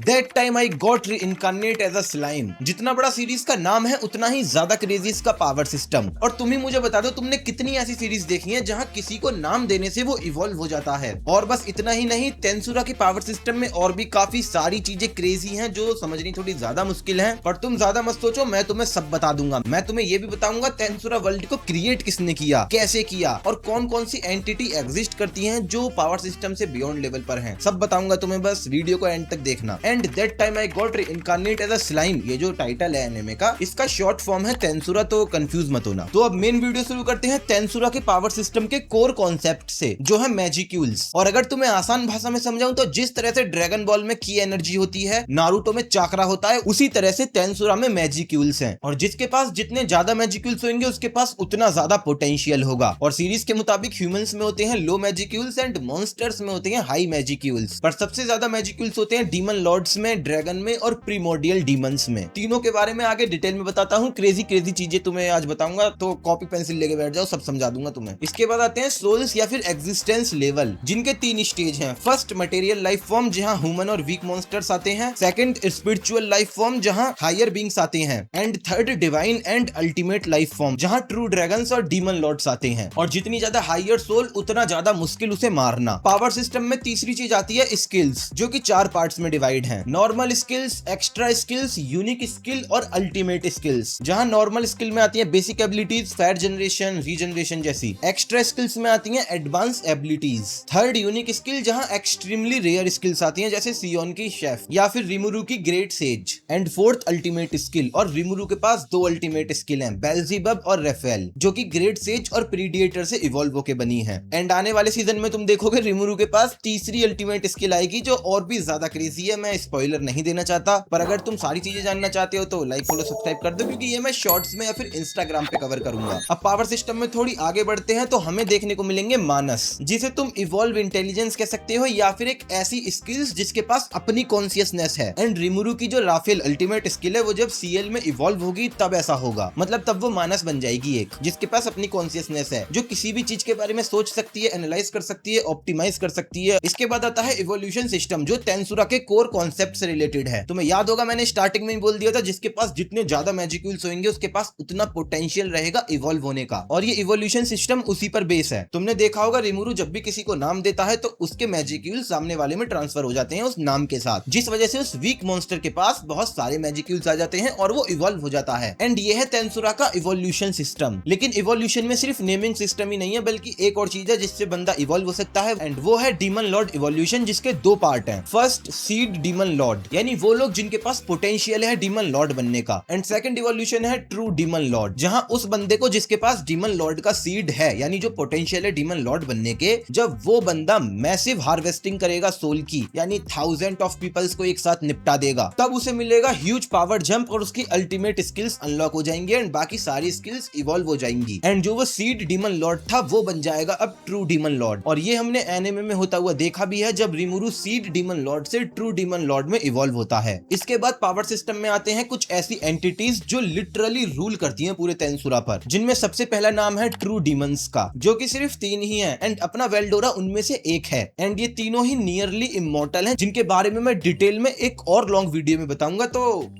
That time I got reincarnate as a slime. जितना बड़ा series का नाम है उतना ही ज्यादा क्रेजी इसका पावर सिस्टम। और तुम ही मुझे बता दो, तुमने कितनी ऐसी सीरीज देखी है जहां किसी को नाम देने से वो इवॉल्व हो जाता है। और बस इतना ही नहीं, तेंसुरा के पावर सिस्टम में और भी काफी सारी चीजें क्रेजी हैं जो समझनी थोड़ी ज्यादा मुश्किल है। पर तुम ज्यादा मत सोचो, मैं तुम्हें सब बता दूंगा। मैं तुम्हें ये भी बताऊंगा तेंसुरा वर्ल्ड को क्रिएट किसने किया, कैसे किया, और कौन कौन सी एंटिटी एग्जिस्ट करती हैं जो पावर सिस्टम से बियॉन्ड लेवल पर हैं। सब बताऊंगा तुम्हें, बस वीडियो को एंड तक देखना। And that time I got reincarnate as a slime, ये जो टाइटल है एनिमे का, इसका शॉर्ट फॉर्म है तेंसुरा, तो कंफ्यूज मत होना। तो अब मेन वीडियो शुरू करते हैं तेंसुरा के पावर सिस्टम के कोर कॉन्सेप्ट से, जो है मैजिक्यूल्स। और अगर तुम्हें आसान भाषा में समझाऊं तो जिस तरह से ड्रैगन बॉल में की एनर्जी होती है, नारुतो में चाकरा होता है, उसी तरह से तेंसुरा में मैजिक्यूल्स हैं। और जिसके पास जितने ज्यादा मैजिक्यूल्स होंगे उसके पास उतना ज्यादा पोटेंशियल होगा। और सीरीज के मुताबिक ह्यूमंस में होते हैं लो मैजिक्यूल्स एंड मॉन्स्टर्स में होते हैं हाई मैजिक्यूल्स। पर सबसे ज्यादा मैजिक्यूल्स होते हैं डीमन लॉर्ड्स में, ड्रैगन में और प्रीमोर्डियल डीमंस में। तीनों के बारे में आगे डिटेल में बताता हूँ। क्रेजी क्रेजी चीजें तुम्हें आज बताऊंगा, तो कॉपी पेंसिल लेके बैठ जाओ, सब समझा दूंगा तुम्हें। इसके बाद आते हैं सोल्स या फिर एग्जिस्टेंस लेवल, जिनके 3 स्टेज हैं। फर्स्ट मटेरियल लाइफ फॉर्म, जहां ह्यूमन और वीक मॉन्स्टर्स आते हैं। सेकंड स्पिरिचुअल लाइफ फॉर्म, जहां हायर बींग्स आते हैं। And third divine and ultimate life form, जहां ट्रू ड्रैगन्स और डीमन लॉर्ड्स आते हैं। और जितनी ज्यादा हायर सोल उतना ज्यादा मुश्किल उसे मारना। पावर सिस्टम में तीसरी चीज आती है स्किल्स, जो कि 4 पार्ट्स में डिवाइड हैं। Normal skills, extra skills, unique skill और अल्टीमेट स्किल्स। जहां नॉर्मल स्किल में आती है basic abilities, fire generation, regeneration जैसी। एक्स्ट्रा स्किल्स में आती है advance abilities. Third unique skill, जहां एक्सट्रीमली रेयर स्किल्स आती हैं, जैसे सियोन की शेफ या फिर रिमुरु की great sage. And fourth ultimate skill, और रिमुरु के पास 2 अल्टीमेट स्किल हैं, बेल्जीबब और रेफेल, जो कि ग्रेट सेज और प्रीडिएटर से इवॉल्व होके बनी है। एंड आने वाले सीजन में तुम देखोगे रिमुरु के पास तीसरी अल्टीमेट स्किल आएगी, जो और भी ज्यादा क्रेजी है। मैं स्पॉइलर नहीं देना चाहता, पर अगर तुम सारी चीजें जानना चाहते हो तो लाइक फॉलो सब्सक्राइब कर दो, क्योंकि ये मैं शॉर्ट्स में या फिर इंस्टाग्राम पे कवर करूंगा। अब पावर सिस्टम में थोड़ी आगे बढ़ते हैं तो हमें देखने को मिलेंगे मानस, जिसे तुम इवॉल्व इंटेलिजेंस कह सकते हो, या फिर एक ऐसी स्किल्स जिसके पास अपनी कॉन्शियसनेस है। एंड रिमुरु की जो राफेल अल्टीमेट स्किल है, वो जब सीएल में इवॉल्व होगी तब ऐसा होगा, मतलब तब वो मानस बन जाएगी, एक जिसके पास अपनी कॉन्शियसनेस है, जो किसी भी चीज के बारे में सोच सकती है, एनालाइज कर सकती है, ऑप्टिमाइज कर सकती है। इसके बाद आता है इवोल्यूशन सिस्टम, जो तेंसुरा के कोर कॉन्सेप्ट से रिलेटेड है। तुम्हें याद होगा मैंने स्टार्टिंग में ही बोल दिया था, जिसके पास जितने ज्यादा मैजिक्यूल्स होंगे उसके पास उतना पोटेंशियल रहेगा इवॉल्व होने का। और ये इवोल्यूशन सिस्टम उसी पर बेस है। तुमने देखा होगा रिमुरु जब भी किसी को नाम देता है तो उसके मैजिक्यूल्स सामने वाले में ट्रांसफर हो जाते हैं उस नाम के साथ, जिस वजह से उस वीक मॉन्स्टर के पास बहुत सारे मैजिक्यूल्स आ जाते हैं और वो इवॉल्व हो जाता है। एंड ये है तेंसुरा का इवोल्यूशन सिस्टम। लेकिन इवोल्यूशन में सिर्फ नेमिंग सिस्टम ही नहीं है, बल्कि एक और चीज है जिससे बंदा इवॉल्व हो सकता है, एंड वो है डीमन लॉर्ड इवोल्यूशन, जिसके 2 पार्ट हैं। फर्स्ट सीड डीमन लॉर्ड, यानी वो लोग जिनके पास पोटेंशियल है डीमन लॉर्ड बनने का। एंड सेकंड इवोल्यूशन है ट्रू डीमन लॉर्ड, जहां उस बंदे को जिसके पास डीमन लॉर्ड का सीड है, यानी जो पोटेंशियल है डीमन लॉर्ड बनने के, जब वो बंदा मैसिव हार्वेस्टिंग करेगा सोल की, यानी 1000 ऑफ पीपल्स को एक साथ निपटा देगा, तब उसे मिलेगा ह्यूज पावर जंप और उसकी अल्टीमेट स्किल्स अनलॉक हो जाएंगे एंड बाकी सारी स्किल्स इवॉल्व हो जाएंगी। एंड जो वो सीड डीमन लॉर्ड था वो बन जाएगा अब ट्रू डीमन लॉर्ड। और ये हमने एनिमे में होता हुआ देखा भी है, जब रिमुरु सीड डीमन लॉर्ड से ट्रू डीमन लॉर्ड में इवॉल्व होता है। इसके बाद पावर सिस्टम में आते हैं कुछ ऐसी एंटिटीज जो लिटरली रूल करती हैं पूरे तेंसुरा पर, जिनमें सबसे पहला नाम है ट्रू डीमंस का, जो कि सिर्फ 3 ही हैं। एंड अपना वेल्डोरा उनमें से एक है। एंड ये तीनों ही नियरली इमॉर्टल हैं, जिनके बारे में मैं डिटेल में एक और लॉन्ग वीडियो में बताऊंगा। तो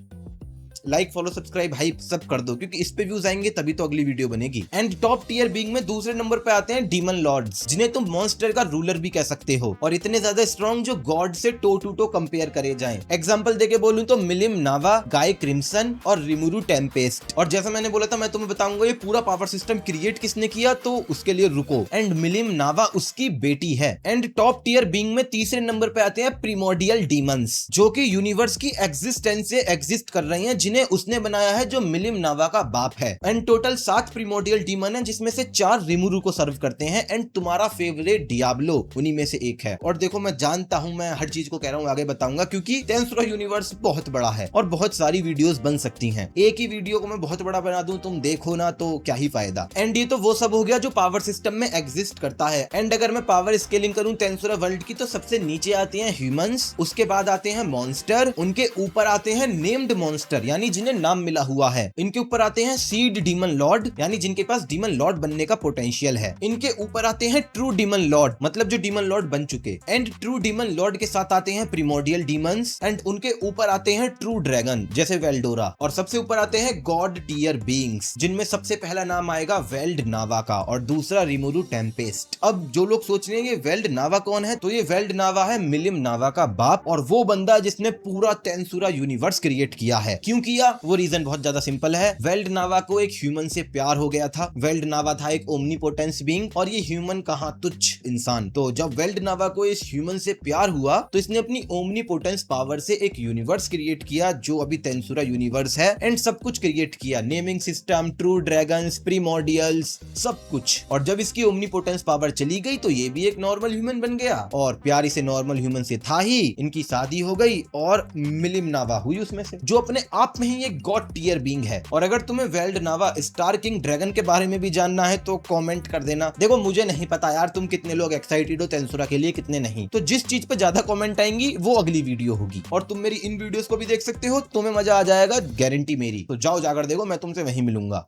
लाइक फॉलो सब्सक्राइब हाइप सब कर दो, क्योंकि इस पे व्यूज आएंगे तभी तो अगली वीडियो बनेगी। एंड टॉप टियर बीइंग में दूसरे नंबर पे आते हैं डीमन लॉर्ड्स, जिन्हें तुम मॉन्स्टर का रूलर भी कह सकते हो, और इतने ज्यादा स्ट्रॉन्ग जो गॉड से टो टू टो कंपेयर करे जाएं। एग्जांपल देके बोलूं तो मिलिम नावा, गाय क्रिम्सन और रिमुरु टेम्पेस्ट। और जैसा मैंने बोला था, मैं तुम्हें बताऊंगा ये पूरा पावर सिस्टम क्रिएट किसने किया, तो उसके लिए रुको। एंड मिलिम नावा उसकी बेटी है। एंड टॉप टियर बीइंग में तीसरे नंबर पे आते हैं प्रीमोर्डियल डीमंस, जो कि यूनिवर्स की एग्जिस्टेंस से एग्जिस्ट कर रहे हैं, जिन्हें उसने बनाया है, जो मिलिम नावा का बाप है। एंड टोटल 7 प्रीमोर्डियल डीमन है, जिसमें से 4 रिमुरु को सर्व करते हैं। एंड तुम्हारा फेवरेट डियाब्लो उन्हीं में से एक है। और देखो मैं जानता हूं, मैं हर चीज को कह रहा हूं, आगे बताऊंगा, क्योंकि तेंसुरा यूनिवर्स बहुत बड़ा है और बहुत सारी वीडियोस बन सकती हैं। एक ही वीडियो को मैं बहुत बड़ा बना दूं, तुम देखो ना तो क्या ही फायदा। एंड ये तो वो सब हो गया जो पावर सिस्टम में एग्जिस्ट करता है। एंड अगर मैं पावर स्केलिंग करूं तेंसुरा वर्ल्ड की, तो सबसे नीचे आते हैं ह्यूमंस, उसके बाद आते हैं मॉन्स्टर, उनके ऊपर आते हैं नेम्ड मॉन्स्टर, यानी यानी जिन्हें नाम मिला हुआ है। इनके ऊपर आते हैं सीड डीमन लॉर्ड, यानी जिनके पास डीमन लॉर्ड बनने का पोटेंशियल है। इनके ऊपर आते हैं ट्रू डीमन लॉर्ड, मतलब जो डीमन लॉर्ड बन चुके। एंड ट्रू डीमन लॉर्ड के साथ आते हैं प्रिमोडियल डीमंस, एंड उनके ऊपर आते हैं ट्रू ड्रैगन जैसे वेल्डोरा। और सबसे ऊपर आते हैं गॉड टियर बीइंग्स, जिनमें सबसे पहला नाम आएगा वेल्ड नावा का और दूसरा रिमोरू टेम्पेस्ट। अब जो लोग सोच रहे हैं वेल्ड नावा कौन है, तो ये वेल्ड नावा है मिलिम नावा का बाप, और वो बंदा जिसने पूरा तेंसुरा यूनिवर्स क्रिएट किया है। क्यों किया, वो रीजन बहुत ज्यादा सिंपल है। वेल्ड नावा को एक ह्यूमन से प्यार हो गया था। वेल्ड नावा था एक ओमनीपोटेंस बीइंग और ये ह्यूमन कहाँ तुच्छ इंसान। तो जब वेल्ड नावा को इस ह्यूमन से प्यार हुआ तो इसने अपनी ओमनीपोटेंस पावर से एक यूनिवर्स क्रिएट किया जो अभी तेंसुरा यूनिवर्स है, एंड सब कुछ क्रिएट किया, नेमिंग सिस्टम, ट्रू ड्रैगन्स, प्रीमोडियल्स, सब कुछ। और जब इसकी ओमनीपोटेंस पावर चली गई तो ये भी एक नॉर्मल ह्यूमन बन गया, और प्यार इसे नॉर्मल ह्यूमन से था ही। इनकी शादी हो गई और मिलिम नावा हुई उसमें से, जो अपने आप में ही एक गॉड टियर बीइंग है। और अगर तुम्हें वेल्ड नावा स्टार किंग ड्रैगन के बारे में भी जानना है तो कमेंट कर देना। देखो मुझे नहीं पता यार तुम कितने लोग एक्साइटेड हो तेंसुरा के लिए, कितने नहीं। तो जिस चीज पे ज्यादा कमेंट आएंगी वो अगली वीडियो होगी। और तुम मेरी इन वीडियोस को भी देख सकते हो, तुम्हें मजा आ जाएगा, गारंटी मेरी। तो जाओ जाकर देखो, मैं तुमसे वहीं मिलूंगा।